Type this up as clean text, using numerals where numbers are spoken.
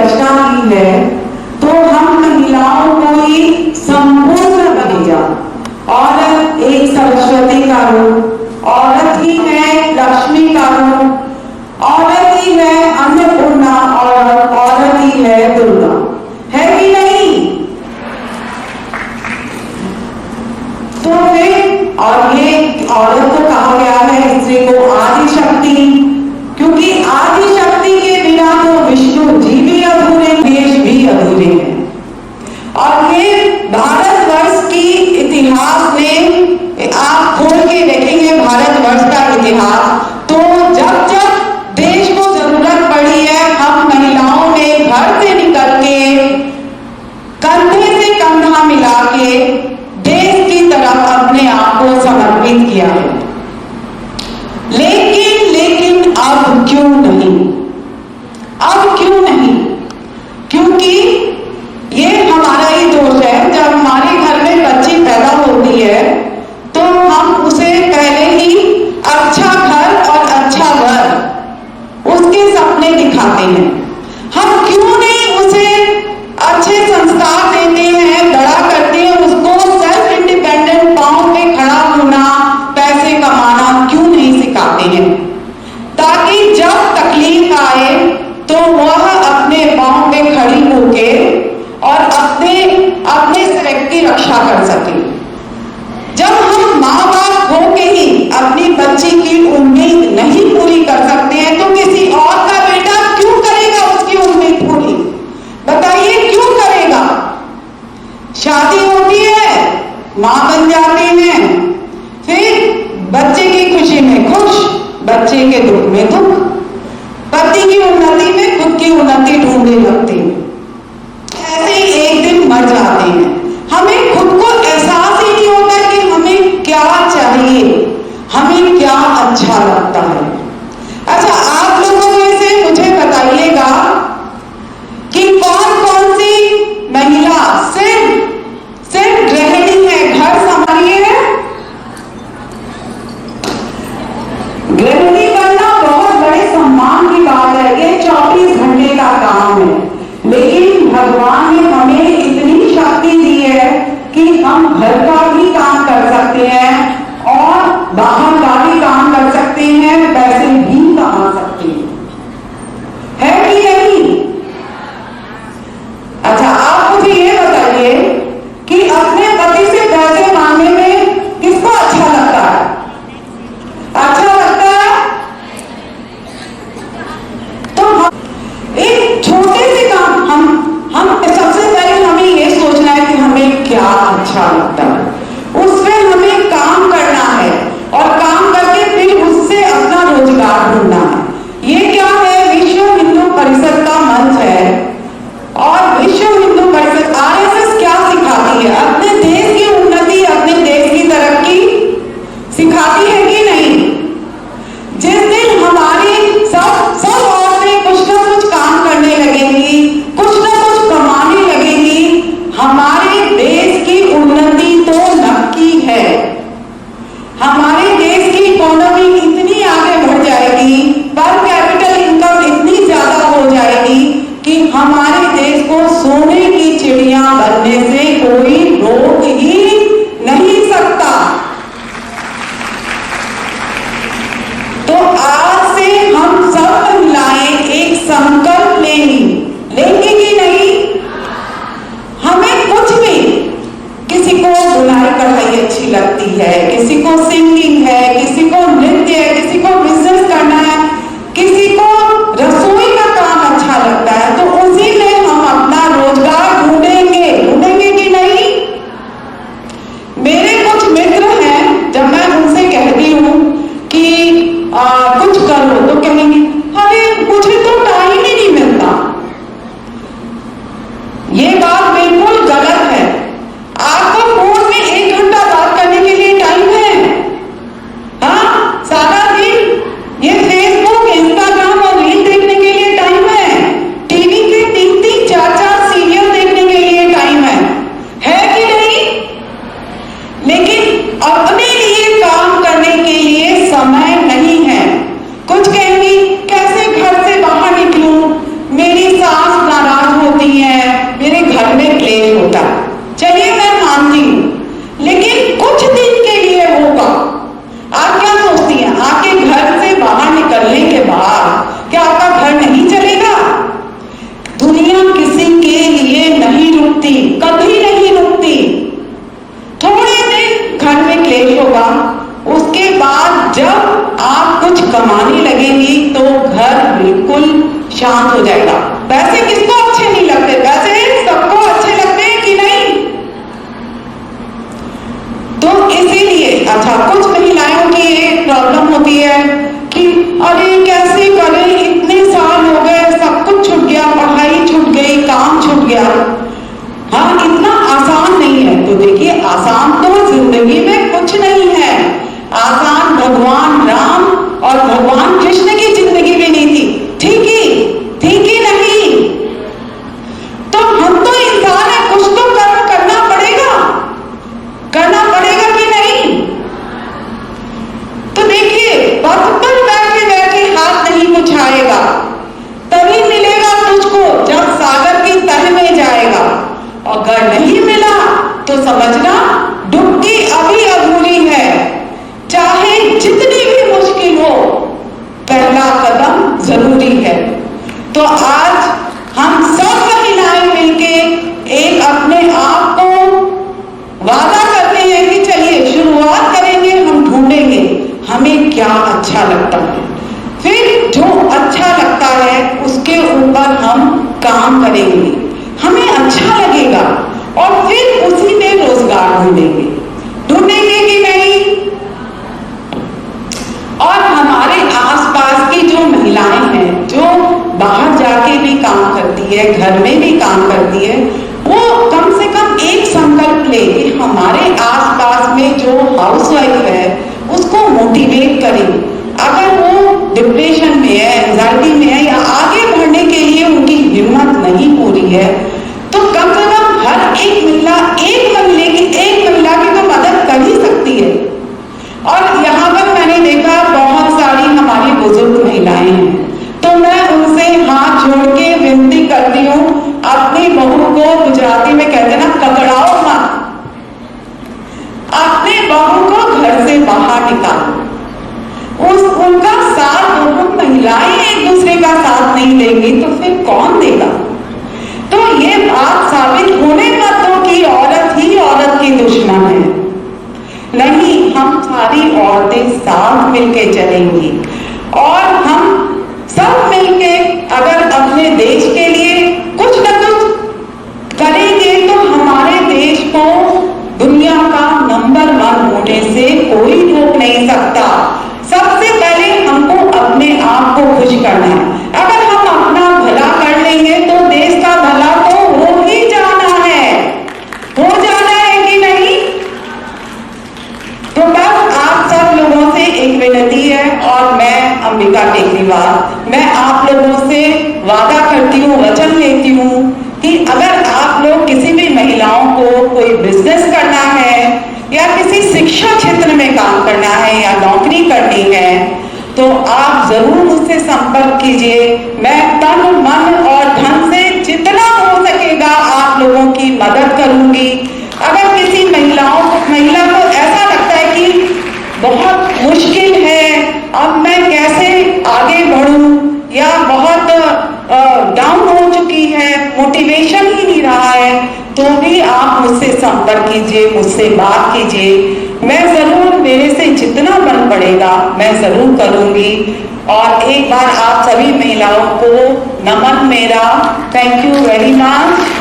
रचना की है तो हम महिलाओं को ही संपूर्ण बनेगा। औरत एक सरस्वती का रूप, औरत ही है लक्ष्मी का रूप, औरत ही है अन्नपूर्णा और औरत ही है दुर्गा, है कि नहीं? तो फिर और ये औरत को कहा गया है स्त्री को आदि शक्ति, क्योंकि आदि शक्ति के बिना तो विष्णु जी भी अधूरे, देश भी अधूरे हैं। और फिर भारतवर्ष की इतिहास में आप खोल के देखेंगे भारतवर्ष का इतिहास, तो जब जब देश को जरूरत पड़ी है हम महिलाओं ने घर से निकल के कंधे से कंधा मिला के देश की तरफ अपने आप को समर्पित किया है। लेकिन अब क्यों नहीं? अब क्यों नहीं? क्योंकि ये हमारा ही दोष है। जब हमारे घर में बच्ची पैदा होती है तो हम उसे पहले ही अच्छा घर और अच्छा घर उसके सपने दिखाते हैं। हम क्यों नहीं उसे अच्छे संस्कार देते हैं, बड़ा करते हैं, उसको सेल्फ इंडिपेंडेंट पांव पे खड़ा होना, पैसे कमाना क्यों नहीं सिखाते हैं, ताकि जब तकलीफ आए तो वह अपने पांव पे खड़ी होके और अपने सिर की रक्षा कर सके। जब हम माँ बाप हो के ही अपनी बच्ची की उम्मीद नहीं पूरी कर सकते हैं तो किसी और का बेटा क्यों करेगा उसकी उम्मीद पूरी? बताइए क्यों करेगा? शादी होती है, माँ बन जाते हैं, फिर बच्चे की खुशी में खुश, बच्चे के दुख में दुख, पति की उन्नति में खुद की उन्नति ढूंढने लगते हैं, ऐसे ही एक दिन मर जाते हैं। हमें खुद को एहसास ही नहीं होता कि हमें क्या चाहिए, हमें क्या अच्छा लगता है। अच्छा, आप लोगों में से मुझे बताइएगा कि कौन कौन सी महिला सिर्फ गृहिणी है, घर संभाली है? गृहिणी बनना बहुत बड़े सम्मान की बात है, ये 24 घंटे का काम है, लेकिन भगवान ने हमें इतनी शक्ति दी है कि हम घर का भी काम कर सकते हैं और बाहर का भी काम कर सकते हैं, पैसे भी कमा सकते हैं। बिल्कुल शांत हो जाएगा। वैसे किसको अच्छे नहीं लगते? वैसे सबको अच्छे लगते हैं कि नहीं? तो इसीलिए अच्छा, कुछ महिलाओं की एक प्रॉब्लम होती है कि अरे कैसे करें, इतने साल हो गए, सब कुछ छूट गया, पढ़ाई छूट गई, काम छूट गया। हाँ, इतना आसान नहीं है। तो देखिए, आसान तो जिंदगी में कुछ नहीं है। आसान भगवान राम और भगवान कृष्ण की जिंदगी भी नहीं थी। थी कि नहीं? तो हम तो इंसान है, कुछ तो कर्म करना पड़ेगा कि नहीं? तो देखिए, पथ पर बैठे बैठे हाथ नहीं मुछाएगा, तभी मिलेगा तुझको जब सागर की तह में जाएगा। अगर नहीं मिला तो समझना डुबकी अभी अधूरी है। चाहे जितनी भी मुश्किल हो, पहला कदम जरूरी है। तो आज हम सब महिलाएं मिलके एक अपने आप को वादा करते हैं कि चलिए शुरुआत करेंगे, हम ढूंढेंगे हमें क्या अच्छा लगता है, फिर जो अच्छा लगता है उसके ऊपर हम काम करेंगे, हमें अच्छा लगेगा और फिर उसी में रोजगार ढूंढेंगे कि नहीं? और हमारे आसपास की जो महिलाएं हैं, जो बाहर जाके भी काम करती है, घर में भी काम करती है, वो कम से कम एक संकल्प ले कि हमारे आसपास में जो हाउसवाइफ है उसको मोटिवेट करें। अगर वो डिप्रेशन में है, एंजाइटी में है, या आगे बढ़ने के लिए उनकी हिम्मत नहीं पूरी है, तो कम से कम हर एक महिला एक महिला की तो मदद कर ही सकती है। और यहाँ पर मैंने देखा बहुत सारी हमारी बुजुर्ग महिलाएं हैं, तो मैं उनसे हाथ जोड़ के विनती करती हूँ, अपनी बहू को, गुजराती में कहते हैं ना, पकड़ाओ मत, अपने बहू को घर से बाहर निकालो। उनका साथ, दोनों महिलाएं एक दूसरे का साथ नहीं देंगी तो फिर कौन देगा? तो ये बात साबित होने मत दो कि औरत ही औरत की दुश्मन है। नहीं, हम सारी औरतें साथ मिलके चलेंगी और हम सब मिलके अगर अपने देश के लिए कुछ न कुछ करेंगे तो हमारे देश को दुनिया का नंबर 1 होने से कोई रोक नहीं सकता। सबसे पहले हमको अपने आप को खुश करना है। अगर हम अपना भला कर लेंगे तो देश का भला तो हो ही जाना है, कि नहीं? तो बस आप सब लोगों से एक विनती है, और मैं अंबिका टेकरीवाल, मैं आप लोगों से वादा करती हूँ, वचन लेती हूँ कि अगर आप लोग किसी भी महिलाओं को कोई बिजनेस करना है या किसी शिक्षा क्षेत्र में काम करना है या नौकरी करनी है, तो आप जरूर मुझसे संपर्क कीजिए। मैं तन मन और धन से जितना हो सकेगा आप लोगों की मदद करूंगी। अगर किसी महिला को ऐसा लगता है कि बहुत मुश्किल है, अब मैं कैसे आगे बढ़ूं, या बहुत डाउन हो चुकी है, मोटिवेशन ही नहीं रहा है, तो भी आप मुझसे संपर्क कीजिए, मुझसे बात कीजिए। मैं जरूर, मेरे से जितना बन पड़ेगा मैं जरूर करूंगी। और एक बार आप सभी महिलाओं को नमन मेरा। Thank you very much.